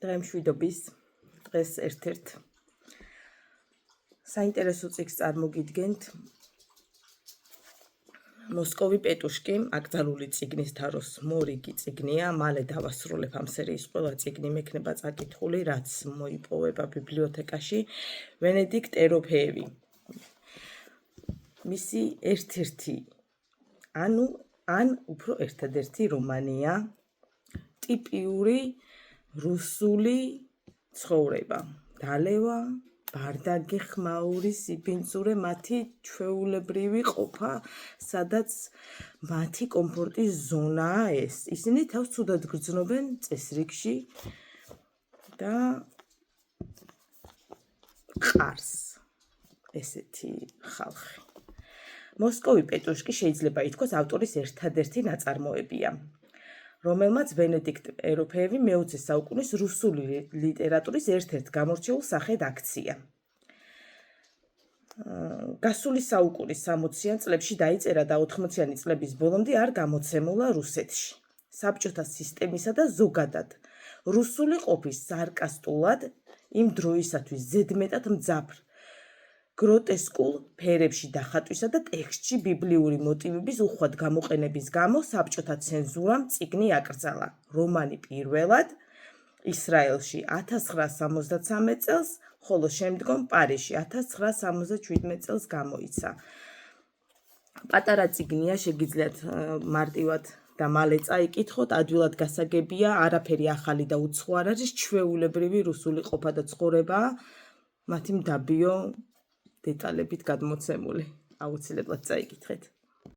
დღემშვიდობის დღეს ერთ-ერთ საინტერესო წიგნს წარმოგიდგენთ. მოსკოვი პეტუშკი, აკრძალული წიგნის თაროს მორიგი წიგნია, მალე დავასრულებ ამ სერიის ყველა წიგნი მექნება წაკითხული, რაც მოიპოვება ბიბლიოთეკაში. ვენედიქტ ეროფეევი. მისი ერთ-ერთი, ან უფრო ერთადერთი რომანია, ტიპიური რუსული ცხოვრება. დალევა, ბარდაგი, ხმაური, სიბინძურე, მათი ჩვეულებრივი ყოფა, სადაც მათი კომფორტის ზონაა ეს. ისინი თავს ცუდად გრძნობენ წესრიგში და ყარს. ესეთი ხალხი. მოსკოვი პეტუშკი შეიძლება ითქვას ავტორის ერთადერთი ნაწარმოებია, რომელმაც ვენედიქტ ეროფეევი მე-20 საუკუნის რუსული ლიტერატურის ერთ-ერთ გამორჩეულ სახედ აქცია. გასული საუკუნის 60-იან წლებში დაიწერა და 80-იანი წლების ბოლომდე არ გამოცემულა რუსეთში. საბჭოთა სისტემისა და ზოგადად რუსული ყოფის სარკასტულად იმ დროისათვის ზედმეტად მძაფრ გროტესკულ ფერებში დახატვისა და ტექსტში ბიბლიური მოტივების უხვად გამოყენების გამო საბჭოთა ცენზურამ წიგნი აკრძალა. რომანი პირველად ისრაელში 1973 წელს, ხოლო შემდგომ პარიზში 1977 წელს გამოიცა. პატარა წიგნია, შეგიძლიათ მარტივად და მალე წაიკითხოთ, ადვილად გასაგებია, არაფერი ახალი და უცხო არ არის, ჩვეულებრივი რუსული ყოფა და ცხოვრებაა, მათი მდაბიო დეტალებით გადმოცემული. აუცილებლად წაიკითხეთ.